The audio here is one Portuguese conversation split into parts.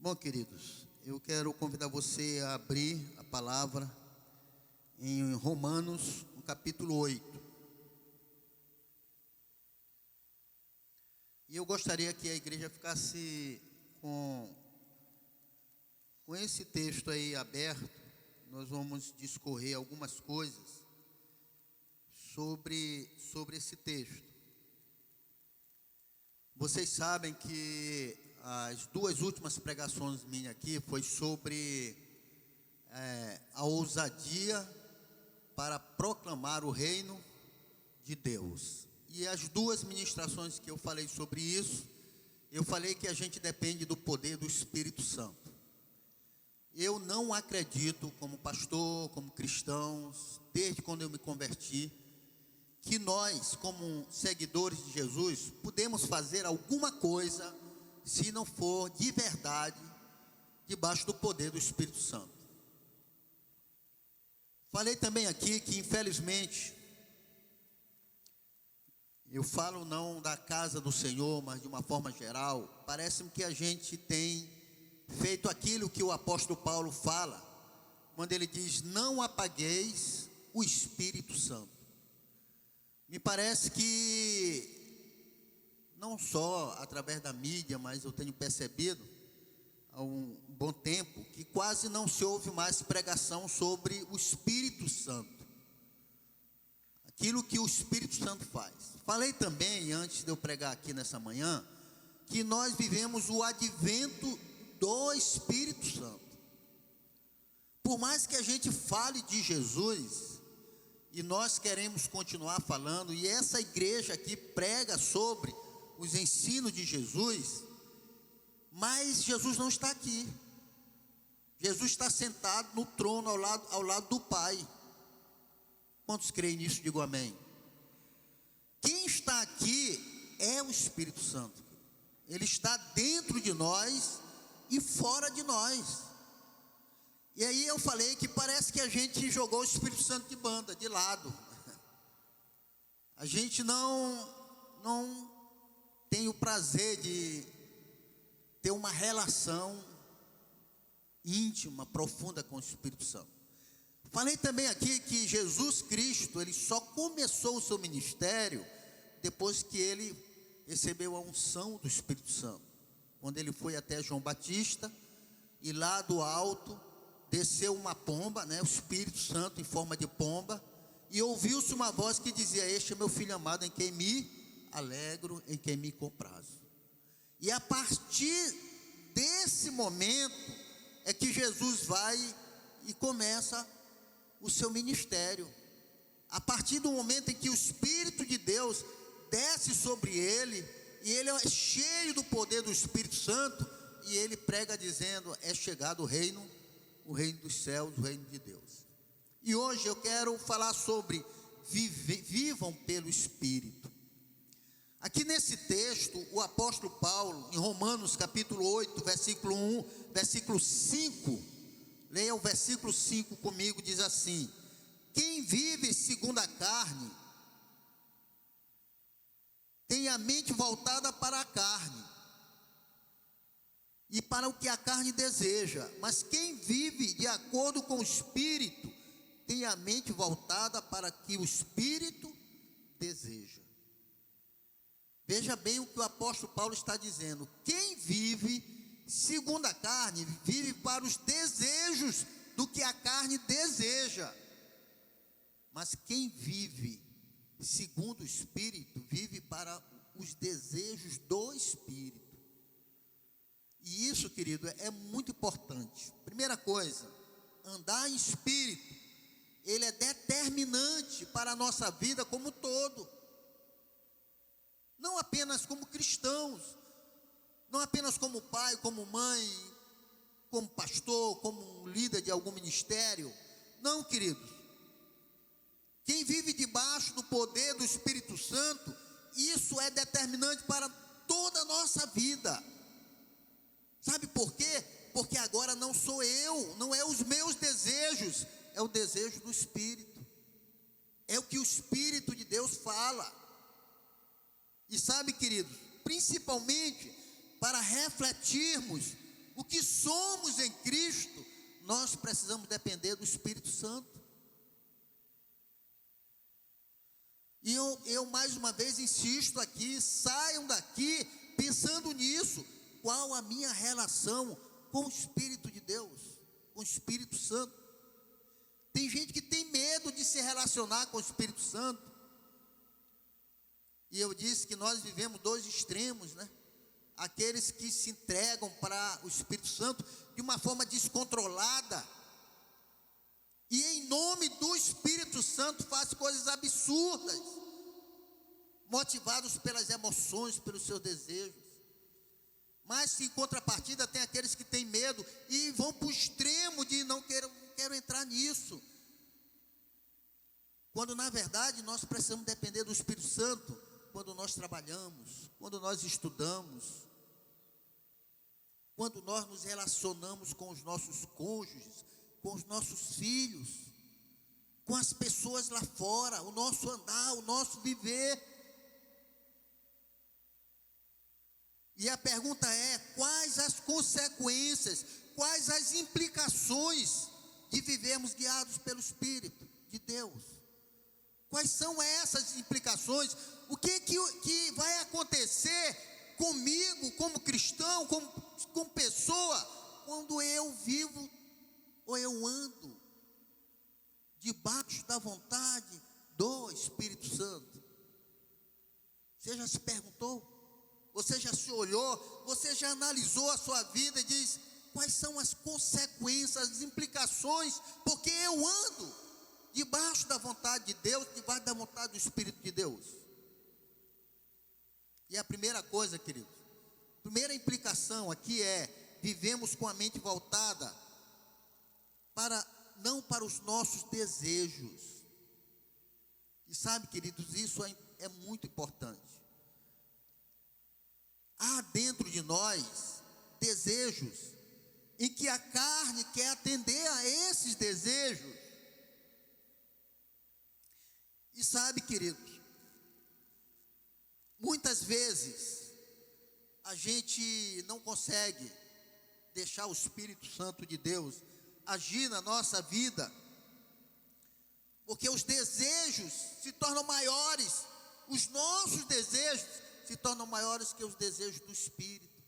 Bom, queridos, eu quero convidar você a abrir a palavra em Romanos, no capítulo 8. E eu gostaria que a igreja ficasse com esse texto aí aberto. Nós vamos discorrer algumas coisas sobre esse texto. Vocês sabem que as duas últimas pregações minhas aqui foi sobre a ousadia para proclamar o reino de Deus. E as duas ministrações que eu falei sobre isso, eu falei que a gente depende do poder do Espírito Santo. Eu não acredito, como pastor, como cristãos, desde quando eu me converti, que nós, como seguidores de Jesus, podemos fazer alguma coisa se não for de verdade debaixo do poder do Espírito Santo. Falei também aqui que, infelizmente, eu falo não da casa do Senhor, mas de uma forma geral, parece-me que a gente tem feito aquilo que o apóstolo Paulo fala, quando ele diz: não apagueis o Espírito Santo. Me parece que não só através da mídia, mas eu tenho percebido há um bom tempo que quase não se ouve mais pregação sobre o Espírito Santo, aquilo que o Espírito Santo faz. Falei também, antes de eu pregar aqui nessa manhã, que nós vivemos o advento do Espírito Santo. Por mais que a gente fale de Jesus, e nós queremos continuar falando, e essa igreja aqui prega sobre os ensinos de Jesus, mas Jesus não está aqui. Jesus está sentado no trono ao lado do Pai. Quantos creem nisso? Digo amém. Quem está aqui é o Espírito Santo. Ele está dentro de nós e fora de nós. E aí eu falei que parece que a gente jogou o Espírito Santo de banda, de lado. A gente não tem o prazer de ter uma relação íntima, profunda com o Espírito Santo. Falei também aqui que Jesus Cristo, ele só começou o seu ministério depois que ele recebeu a unção do Espírito Santo. Quando ele foi até João Batista, e lá do alto desceu uma pomba, o Espírito Santo em forma de pomba, e ouviu-se uma voz que dizia: este é meu filho amado, em quem me alegro, em quem me comprazo. E a partir desse momento é que Jesus vai e começa o seu ministério. A partir do momento em que o Espírito de Deus desce sobre ele, e ele é cheio do poder do Espírito Santo, e ele prega dizendo: é chegado o reino dos céus, o reino de Deus. E hoje eu quero falar sobre vivam pelo Espírito. Aqui nesse texto, o apóstolo Paulo, em Romanos capítulo 8, versículo 1, versículo 5, leia o versículo 5 comigo, diz assim: quem vive segundo a carne, tem a mente voltada para a carne, e para o que a carne deseja, mas quem vive de acordo com o Espírito, tem a mente voltada para o que o Espírito deseja. Veja bem o que o apóstolo Paulo está dizendo: quem vive segundo a carne, vive para os desejos do que a carne deseja, mas quem vive segundo o Espírito, vive para os desejos do Espírito. E isso, querido, é muito importante. Primeira coisa, andar em Espírito, ele é determinante para a nossa vida como um todo. Não apenas como cristãos, não apenas como pai, como mãe, como pastor, como um líder de algum ministério. Não, queridos. Quem vive debaixo do poder do Espírito Santo, isso é determinante para toda a nossa vida. Sabe por quê? Porque agora não sou eu, não é os meus desejos, é o desejo do Espírito. É o que o Espírito de Deus fala. E sabe, queridos, principalmente para refletirmos o que somos em Cristo, nós precisamos depender do Espírito Santo. E eu mais uma vez insisto aqui, saiam daqui pensando nisso. Qual a minha relação com o Espírito de Deus, com o Espírito Santo? Tem gente que tem medo de se relacionar com o Espírito Santo. E eu disse que nós vivemos dois extremos, né? Aqueles que se entregam para o Espírito Santo de uma forma descontrolada, e em nome do Espírito Santo faz coisas absurdas, motivados pelas emoções, pelos seus desejos. Mas em contrapartida tem aqueles que têm medo e vão para o extremo de não quero entrar nisso, quando na verdade nós precisamos depender do Espírito Santo quando nós trabalhamos, quando nós estudamos, quando nós nos relacionamos com os nossos cônjuges, com os nossos filhos, com as pessoas lá fora, o nosso andar, o nosso viver. E a pergunta é: quais as consequências, quais as implicações de vivermos guiados pelo Espírito de Deus? Quais são essas implicações? O que vai acontecer comigo, como cristão, como pessoa, quando eu vivo ou eu ando debaixo da vontade do Espírito Santo? Você já se perguntou? Você já se olhou? Você já analisou a sua vida e diz: quais são as consequências, as implicações, porque eu ando debaixo da vontade de Deus, debaixo da vontade do Espírito de Deus? E a primeira coisa, queridos, a primeira implicação aqui é: vivemos com a mente voltada não para os nossos desejos. E sabe, queridos, isso é muito importante. Há dentro de nós desejos em que a carne quer atender a esses desejos. E sabe, queridos, muitas vezes a gente não consegue deixar o Espírito Santo de Deus agir na nossa vida, porque os desejos se tornam maiores, os nossos desejos se tornam maiores que os desejos do Espírito.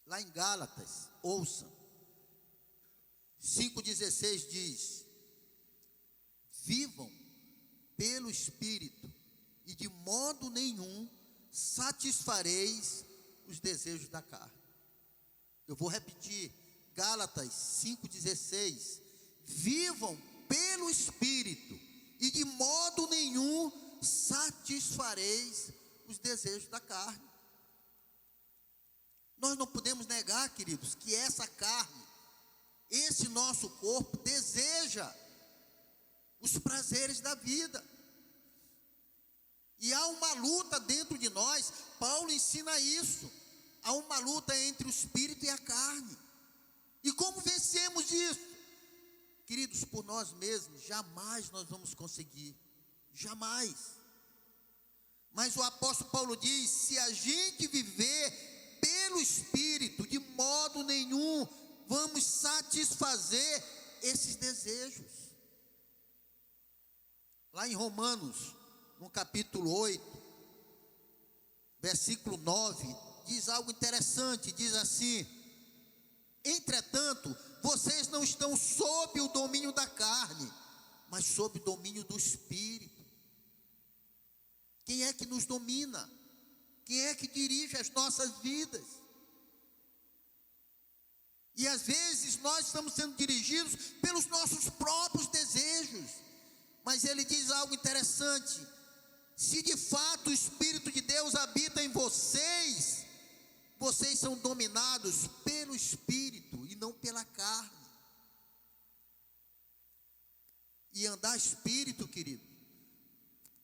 Lá em Gálatas, ouça, 5,16 diz: vivam pelo Espírito, e de modo nenhum satisfareis os desejos da carne. Eu vou repetir, Gálatas 5,16: vivam pelo Espírito, e de modo nenhum satisfareis os desejos da carne. Nós não podemos negar, queridos, que essa carne, esse nosso corpo, deseja os prazeres da vida. E há uma luta dentro de nós. Paulo ensina isso. Há uma luta entre o espírito e a carne. E como vencemos isso? Queridos, por nós mesmos, jamais nós vamos conseguir. Jamais. Mas o apóstolo Paulo diz: se a gente viver pelo Espírito, de modo nenhum vamos satisfazer esses desejos. Lá em Romanos, no capítulo 8, versículo 9, diz algo interessante, diz assim: entretanto, vocês não estão sob o domínio da carne, mas sob o domínio do Espírito. Quem é que nos domina? Quem é que dirige as nossas vidas? E às vezes nós estamos sendo dirigidos pelos nossos próprios desejos. Mas ele diz algo interessante: se de fato o Espírito de Deus habita em vocês, vocês são dominados pelo Espírito e não pela carne. E andar Espírito, querido,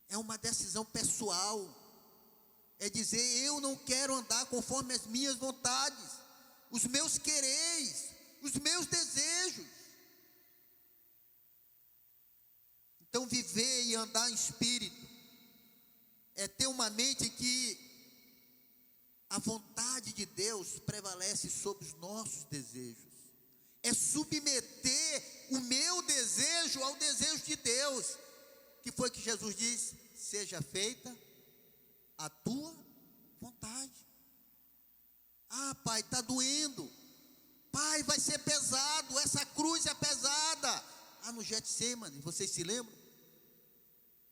é uma decisão pessoal. É dizer: eu não quero andar conforme as minhas vontades, os meus quereres, os meus desejos. Então viver e andar em Espírito é ter uma mente que A vontade de Deus prevalece sobre os nossos desejos. É submeter o meu desejo ao desejo de Deus. Que foi que Jesus disse? Seja feita a tua vontade. Ah, Pai, está doendo. Pai, vai ser pesado, essa cruz é pesada. Ah, no Getsemane, vocês se lembram?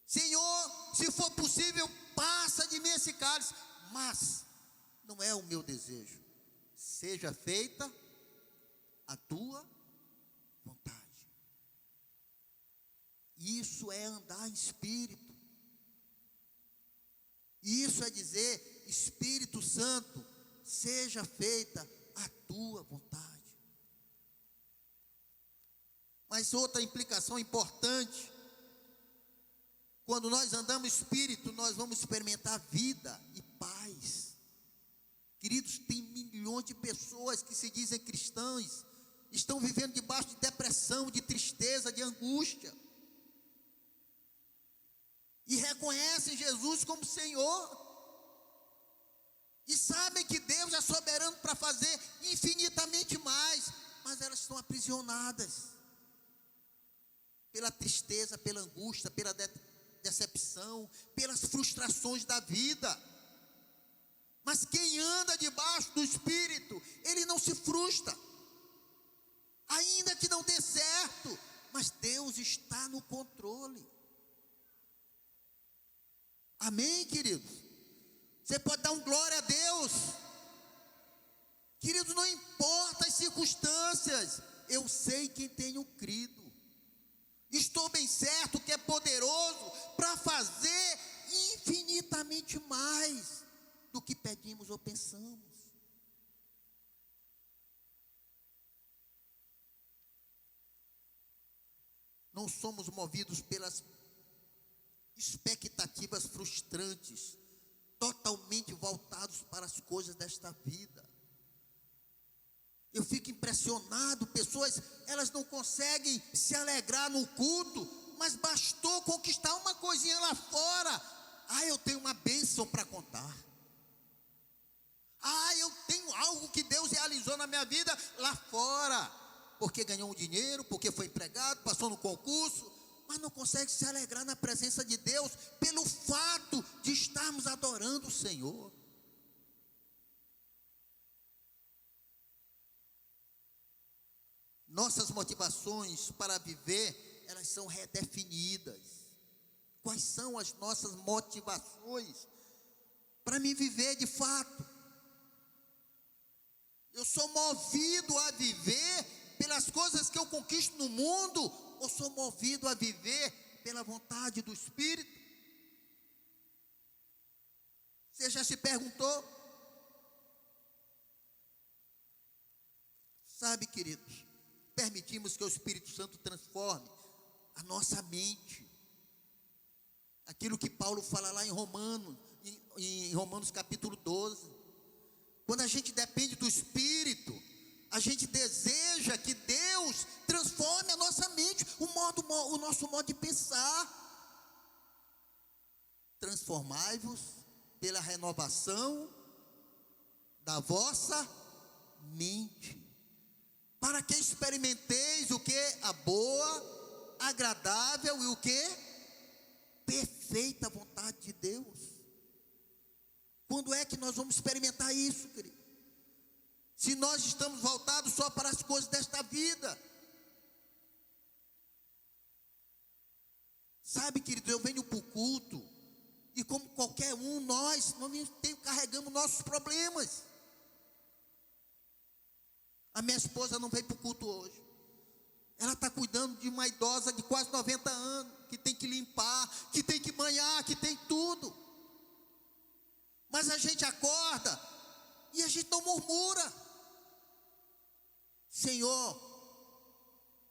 Senhor, se for possível, passa de mim esse cálice. Mas não é o meu desejo. Seja feita a tua vontade. Isso é andar em espírito. Isso é dizer, Espírito Santo, seja feita a tua vontade. Mas outra implicação importante, quando nós andamos espírito, nós vamos experimentar vida e paz. Queridos, tem milhões de pessoas que se dizem cristãs, estão vivendo debaixo de depressão, de tristeza, de angústia, e reconhecem Jesus como Senhor, e sabem que Deus é soberano para fazer infinitamente mais, mas elas estão aprisionadas pela tristeza, pela angústia, pela decepção, pelas frustrações da vida. Mas quem anda debaixo do Espírito, ele não se frustra, ainda que não dê certo, mas Deus está no controle. Amém, queridos? Você pode dar um glória a Deus. Queridos, não importa as circunstâncias, eu sei quem tenho crido. Estou bem certo que é poderoso para fazer infinitamente mais do que pedimos ou pensamos. Não somos movidos pelas expectativas frustrantes, totalmente voltados para as coisas desta vida. Eu fico impressionado, pessoas, elas não conseguem se alegrar no culto, mas bastou conquistar uma coisinha lá fora. Ah, eu tenho uma bênção para contar. Ah, eu tenho algo que Deus realizou na minha vida lá fora. Porque ganhou um dinheiro, porque foi empregado, passou no concurso, mas não consegue se alegrar na presença de Deus pelo fato de estarmos adorando o Senhor. Nossas motivações para viver, elas são redefinidas. Quais são as nossas motivações para me viver de fato? Eu sou movido a viver pelas coisas que eu conquisto no mundo, ou sou movido a viver pela vontade do Espírito? Você já se perguntou? Sabe, queridos, permitimos que o Espírito Santo transforme a nossa mente. Aquilo que Paulo fala lá em Romanos capítulo 12. Quando a gente depende do Espírito, a gente deseja que Deus transforme a nossa mente, o nosso modo de pensar. Transformai-vos pela renovação da vossa mente, para que experimenteis o que? A boa, agradável e o que? Perfeita vontade de Deus. Quando é que nós vamos experimentar isso, querido? Se nós estamos voltados só para as coisas desta vida. Sabe, querido, eu venho para o culto, e como qualquer um, nós carregamos nossos problemas. A minha esposa não veio para o culto hoje. Ela está cuidando de uma idosa de quase 90 anos, que tem que limpar, que tem que banhar, que tem tudo. Mas a gente acorda e a gente não murmura. Senhor,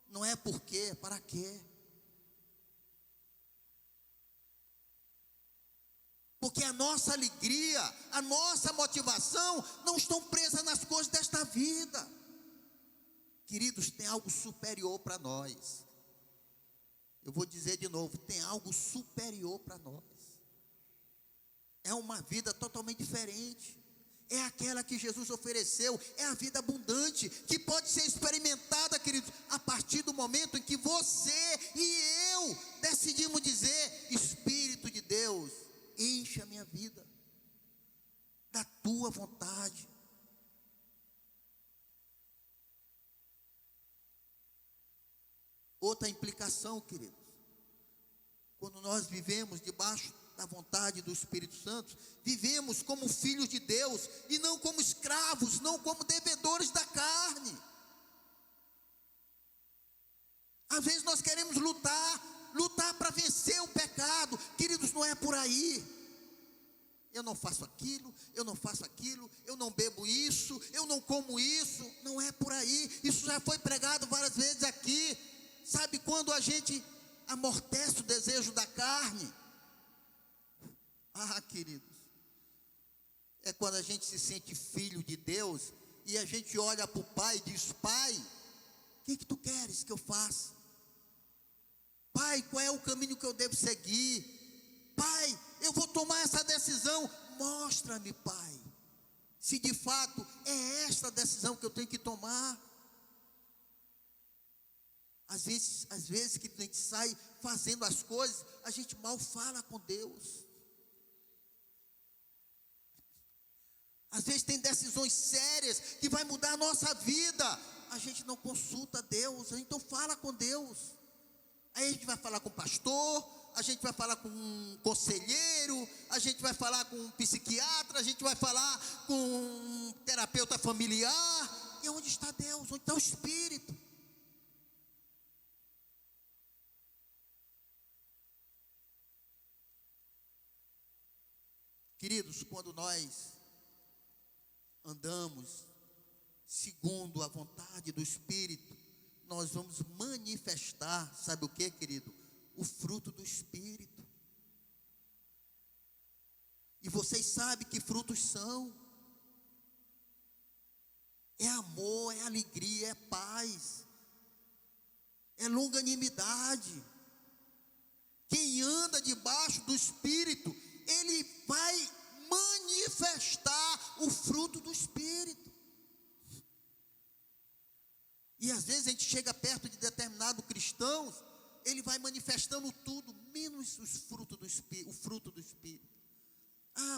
não é por quê, para quê? Porque a nossa alegria, a nossa motivação não estão presas nas coisas desta vida. Queridos, tem algo superior para nós. Eu vou dizer de novo, tem algo superior para nós. É uma vida totalmente diferente. é aquela que Jesus ofereceu, é a vida abundante, que pode ser experimentada, queridos, a partir do momento em que você e eu decidimos dizer: Espírito de Deus, enche a minha vida da tua vontade. Outra implicação, queridos, quando nós vivemos debaixo da vontade do Espírito Santo, vivemos como filhos de Deus e não como escravos, não como devedores da carne. Às vezes nós queremos lutar para vencer o pecado. Queridos, não é por aí. Eu não faço aquilo, eu não faço aquilo, eu não bebo isso, eu não como isso. Não é por aí. Isso já foi pregado várias vezes aqui. Sabe quando a gente amortece o desejo da carne? Queridos, é quando a gente se sente filho de Deus e a gente olha para o Pai e diz: Pai, o que tu queres que eu faça? Pai, qual é o caminho que eu devo seguir? Pai, eu vou tomar essa decisão. Mostra-me, Pai, se de fato é esta decisão que eu tenho que tomar. Às vezes que a gente sai fazendo as coisas, a gente mal fala com Deus. Às vezes tem decisões sérias que vai mudar a nossa vida. A gente não consulta Deus, então fala com Deus. Aí a gente vai falar com o pastor, a gente vai falar com um conselheiro, a gente vai falar com um psiquiatra, a gente vai falar com um terapeuta familiar. E onde está Deus? Onde está o Espírito? Queridos, quando nós andamos segundo a vontade do Espírito, nós vamos manifestar, sabe o que, querido? O fruto do Espírito. E vocês sabem que frutos são: é amor, é alegria, é paz, é longanimidade. Quem anda debaixo do Espírito, ele vai manifestar o fruto do Espírito. E às vezes a gente chega perto de determinados cristãos, ele vai manifestando tudo, menos os frutos do Espírito, o fruto do Espírito.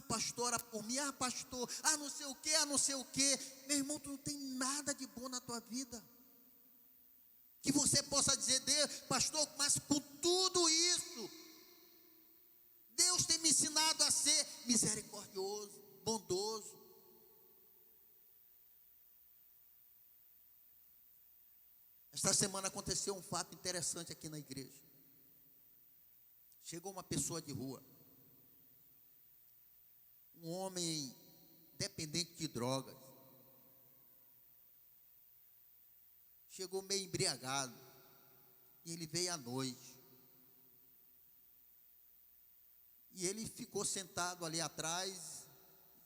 Pastor, ora por mim, pastor, não sei o que, não sei o que. Meu irmão, tu não tem nada de bom na tua vida que você possa dizer: Deus, pastor, mas com tudo isso, Deus tem me ensinado a ser misericordioso, bondoso. Esta semana aconteceu um fato interessante aqui na igreja. Chegou uma pessoa de rua, um homem dependente de drogas. Chegou meio embriagado, e ele veio à noite. E ele ficou sentado ali atrás,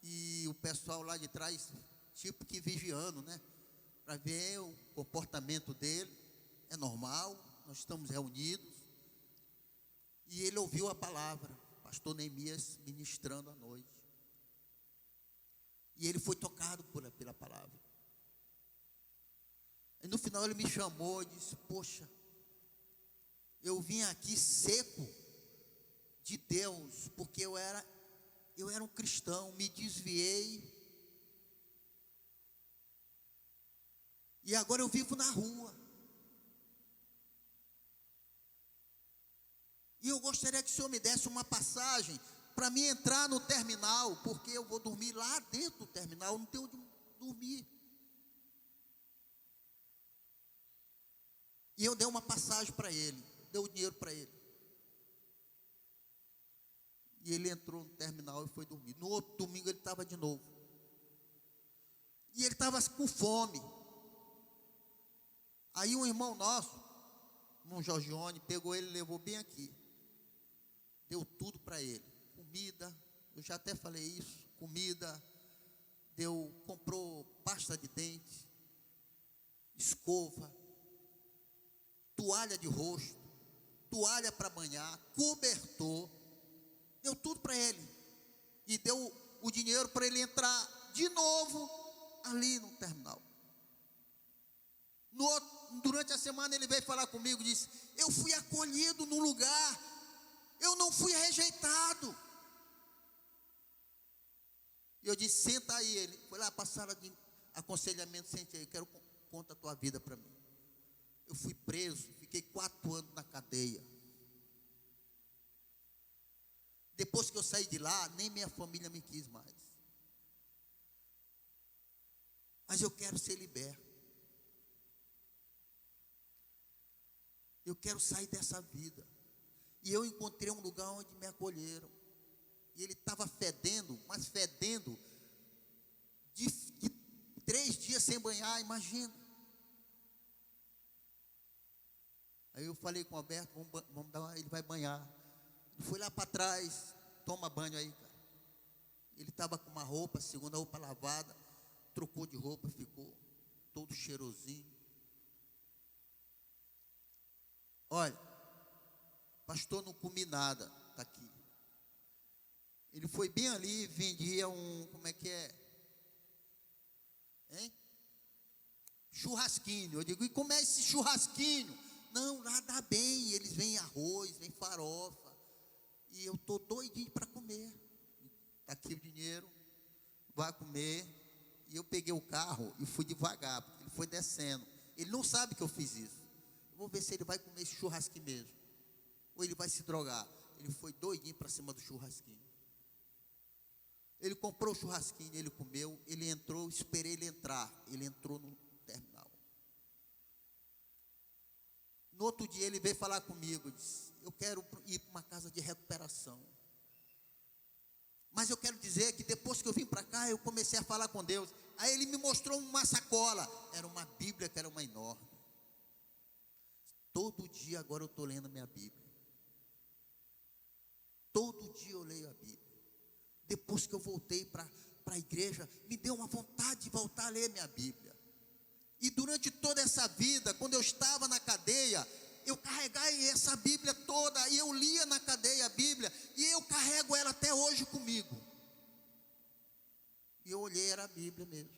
e o pessoal lá de trás, tipo que vigiando, né? Para ver o comportamento dele. É normal, nós estamos reunidos. E ele ouviu a palavra, pastor Neemias ministrando à noite. E ele foi tocado pela palavra. E no final ele me chamou e disse: poxa, eu vim aqui seco de Deus, porque eu era um cristão, me desviei, e agora eu vivo na rua. E eu gostaria que o senhor me desse uma passagem para mim entrar no terminal, porque eu vou dormir lá dentro do terminal, não tenho onde dormir. E eu dei uma passagem para ele, dei o dinheiro para ele. E ele entrou no terminal e foi dormir. No outro domingo ele estava de novo. E ele estava com fome. Aí um irmão nosso, irmão Jorgione, pegou ele e levou bem aqui. Deu tudo para ele. Comida, eu já até falei isso, comida, comprou pasta de dente, escova, toalha de rosto, toalha para banhar, cobertor, deu tudo para ele. E deu o dinheiro para ele entrar de novo ali no terminal. Durante a semana ele veio falar comigo e disse: eu fui acolhido no lugar, eu não fui rejeitado. E eu disse: senta aí. Ele foi lá para a sala de aconselhamento: sente aí, eu quero conta a tua vida para mim. Eu fui preso, fiquei 4 anos na cadeia. Depois que eu saí de lá, nem minha família me quis mais. Mas eu quero ser liberto. Eu quero sair dessa vida. E eu encontrei um lugar onde me acolheram. E ele estava fedendo, mas fedendo de 3 dias sem banhar, imagina. Aí eu falei com o Alberto: vamos dar, ele vai banhar. Ele foi lá para trás: toma banho aí, cara. Ele estava com uma roupa, segunda roupa lavada, trocou de roupa, ficou todo cheirosinho. Olha, pastor, não comi nada, está aqui. Ele foi bem ali, vendia como é que é? Hein? Churrasquinho. Eu digo: e como é esse churrasquinho? Não, lá dá bem, eles vêm arroz, vem farofa. E eu estou doidinho para comer. Está aqui o dinheiro, vai comer. E eu peguei o carro e fui devagar, porque ele foi descendo. Ele não sabe que eu fiz isso. Eu vou ver se ele vai comer esse churrasquinho mesmo, ou ele vai se drogar. Ele foi doidinho para cima do churrasquinho. Ele comprou o churrasquinho, ele comeu, ele entrou, esperei ele entrar. Ele entrou no terminal. No outro dia ele veio falar comigo, disse: eu quero ir para uma casa de recuperação. Mas eu quero dizer que depois que eu vim para cá, eu comecei a falar com Deus. Aí ele me mostrou uma sacola, era uma Bíblia que era uma enorme. Todo dia agora eu estou lendo a minha Bíblia. Todo dia eu leio a Bíblia. Depois que eu voltei para a igreja, me deu uma vontade de voltar a ler minha Bíblia. E durante toda essa vida, quando eu estava na cadeia, eu carreguei essa Bíblia toda, e eu lia na cadeia a Bíblia, e eu carrego ela até hoje comigo. E eu olhei, era a Bíblia mesmo.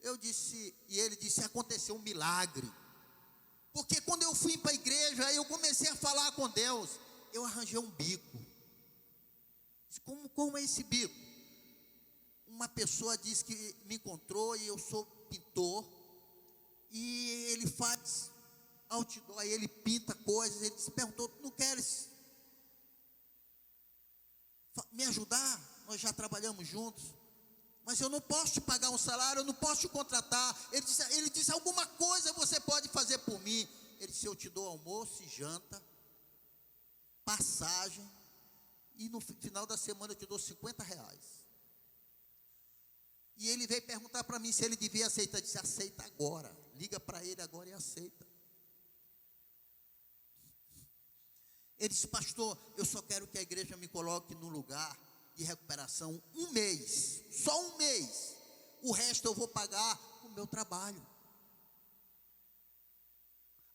Eu disse, e ele disse: aconteceu um milagre. Porque quando eu fui para a igreja, eu comecei a falar com Deus, eu arranjei um bico. Como é esse bico? Uma pessoa disse que me encontrou, e eu sou pintor, e ele faz outdoor, aí ele pinta coisas. Ele se perguntou: não queres me ajudar? Nós já trabalhamos juntos, mas eu não posso te pagar um salário, eu não posso te contratar. Ele disse: alguma coisa você pode fazer por mim. Ele disse: eu te dou almoço e janta, passagem, e no final da semana eu te dou R$50. E ele veio perguntar para mim se ele devia aceitar. Eu disse: aceita agora, liga para ele agora e aceita. Ele disse: pastor, eu só quero que a igreja me coloque no lugar de recuperação 1 mês, só 1 mês, o resto eu vou pagar com o meu trabalho.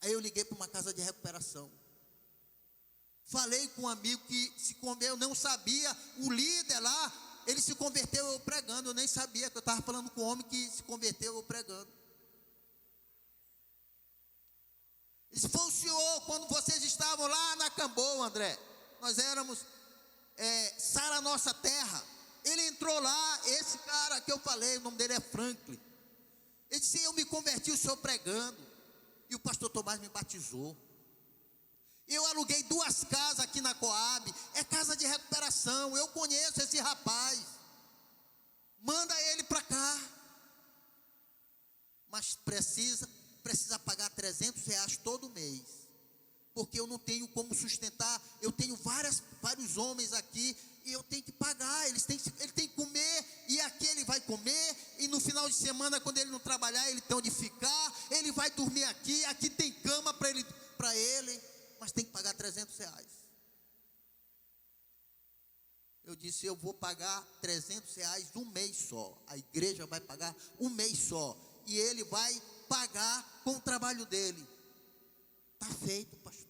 Aí eu liguei para uma casa de recuperação, falei com um amigo que se converteu, eu não sabia, o líder lá, ele se converteu eu pregando, eu nem sabia, que eu estava falando com um homem que se converteu eu pregando. Ele disse: foi o senhor, quando vocês estavam lá na Camboa, André, nós éramos Sara Nossa Terra. Ele entrou lá, esse cara que eu falei, o nome dele é Franklin. Ele disse: eu me converti, o senhor pregando, e o pastor Tomás me batizou. Eu aluguei 2 casas aqui na Coab, é casa de recuperação, eu conheço esse rapaz, manda ele para cá. Mas precisa pagar R$300 todo mês, porque eu não tenho como sustentar. Eu tenho vários homens aqui, e eu tenho que pagar. Ele tem que comer, e aqui ele vai comer, e no final de semana, quando ele não trabalhar, ele tem onde ficar, ele vai dormir aqui tem cama para ele, mas tem que pagar R$300. Eu disse: eu vou pagar R$300 1 mês só, a igreja vai pagar 1 mês só, e ele vai pagar com o trabalho dele. Está feito, pastor.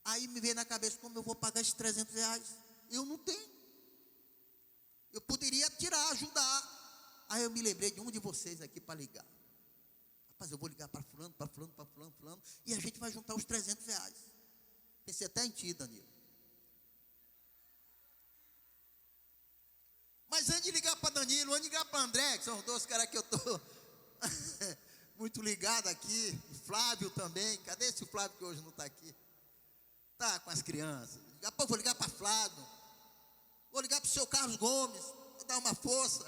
Aí me veio na cabeça: como eu vou pagar esses R$300? Eu não tenho. Eu poderia tirar, ajudar. Aí eu me lembrei de um de vocês aqui para ligar. Rapaz, eu vou ligar para fulano, para fulano, para fulano, fulano, e a gente vai juntar os R$300. Pensei até em ti, Danilo. Mas antes de ligar para Danilo, antes de ligar para André, que são os dois caras que eu estou muito ligado aqui, Flávio também. Cadê esse Flávio que hoje não está aqui? Está com as crianças. Vou ligar para Flávio. Vou ligar para o seu Carlos Gomes, vou dar uma força.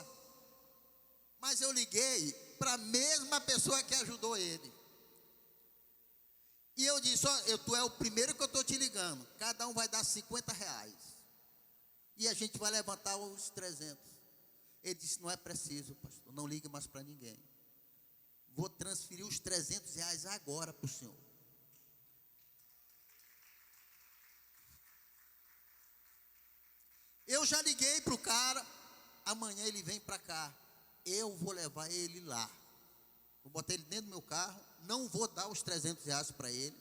Mas eu liguei para a mesma pessoa que ajudou ele. E eu disse, tu é o primeiro que eu estou te ligando. Cada um vai dar R$50. E a gente vai levantar os 300. Ele disse, não é preciso, pastor, não ligue mais para ninguém. Vou transferir os R$300 agora para o senhor. Eu já liguei para o cara, amanhã ele vem para cá. Eu vou levar ele lá. Vou botar ele dentro do meu carro, não vou dar os R$300 para ele.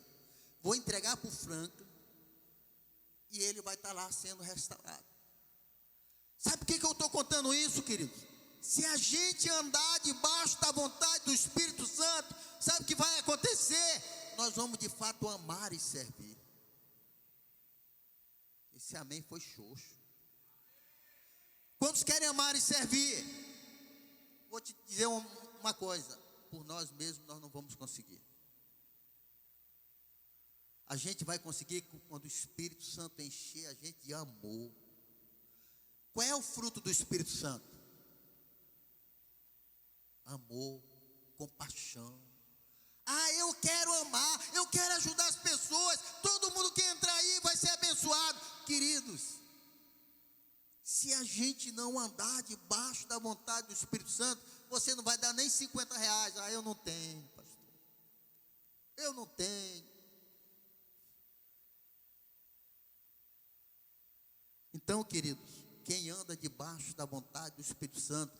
Vou entregar para o Franklin e ele vai estar lá sendo restaurado. Sabe por que eu estou contando isso, queridos? Se a gente andar debaixo da vontade do Espírito Santo, sabe o que vai acontecer? Nós vamos de fato amar e servir. Esse amém foi xoxo. Quantos querem amar e servir? Vou te dizer uma coisa. Por nós mesmos nós não vamos conseguir. A gente vai conseguir quando o Espírito Santo encher a gente de amor. Qual é o fruto do Espírito Santo? Amor, compaixão. Eu quero amar, eu quero ajudar as pessoas. Todo mundo que entrar aí vai ser abençoado. Queridos, se a gente não andar debaixo da vontade do Espírito Santo, você não vai dar nem R$50. Eu não tenho, pastor. Eu não tenho. Então, queridos, quem anda debaixo da vontade do Espírito Santo,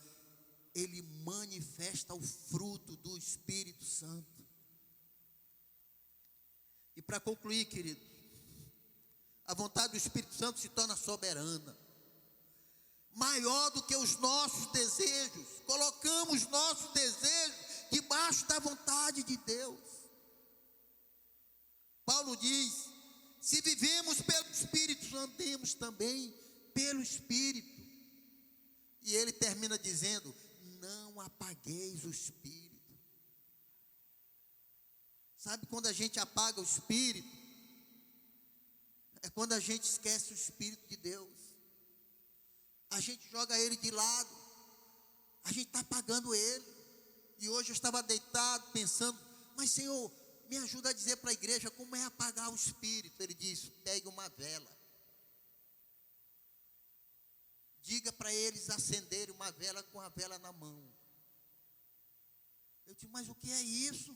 ele manifesta o fruto do Espírito Santo. E para concluir, queridos, a vontade do Espírito Santo se torna soberana, maior do que os nossos desejos. Colocamos nossos desejos debaixo da vontade de Deus. Paulo diz, se vivemos pelo Espírito, andemos também pelo Espírito. E ele termina dizendo, não apagueis o Espírito. Sabe quando a gente apaga o Espírito? É quando a gente esquece o Espírito de Deus. A gente joga ele de lado. A gente está apagando ele. E hoje eu estava deitado pensando, mas Senhor, me ajuda a dizer para a igreja como é apagar o Espírito. Ele diz, pegue uma vela. Diga para eles acenderem uma vela com a vela na mão. Eu disse, mas o que é isso?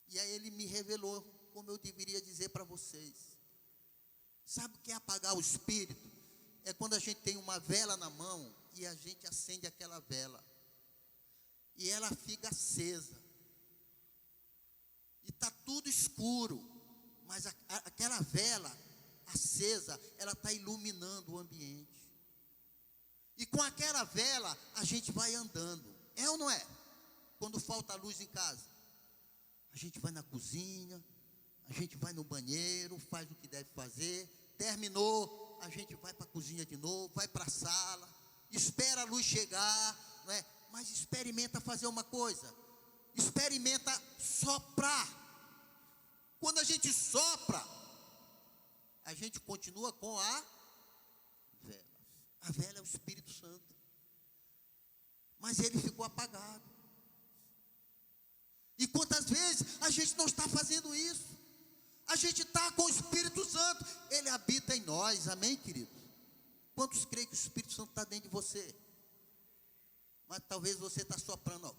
E aí ele me revelou como eu deveria dizer para vocês. Sabe o que é apagar o Espírito? É quando a gente tem uma vela na mão e a gente acende aquela vela. E ela fica acesa. E está tudo escuro. Mas aquela vela acesa, ela está iluminando o ambiente. E com aquela vela, a gente vai andando. É ou não é? Quando falta luz em casa, a gente vai na cozinha, a gente vai no banheiro, faz o que deve fazer. Terminou, a gente vai para a cozinha de novo, vai para a sala, espera a luz chegar, não é? Mas experimenta fazer uma coisa. Experimenta soprar. Quando a gente sopra, a gente continua com a vela. A vela é o Espírito Santo. Mas ele ficou apagado. E quantas vezes a gente não está fazendo isso? A gente está com o Espírito Santo. Ele habita em nós, amém, querido? Quantos creem que o Espírito Santo está dentro de você? Mas talvez você está soprando, ó.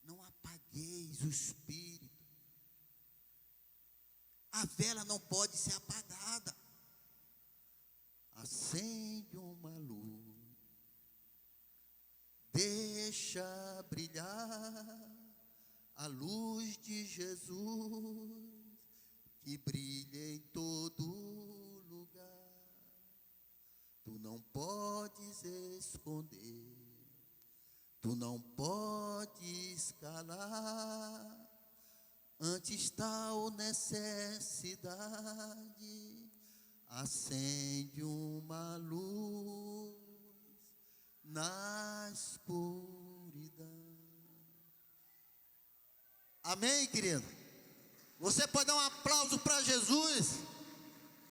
Não apagueis o Espírito. A vela não pode ser apagada. Acende uma luz, deixa brilhar a luz de Jesus, que brilha em todo podes esconder, tu não podes calar. Antes tal necessidade, acende uma luz na escuridão. Amém, querido? Você pode dar um aplauso para Jesus?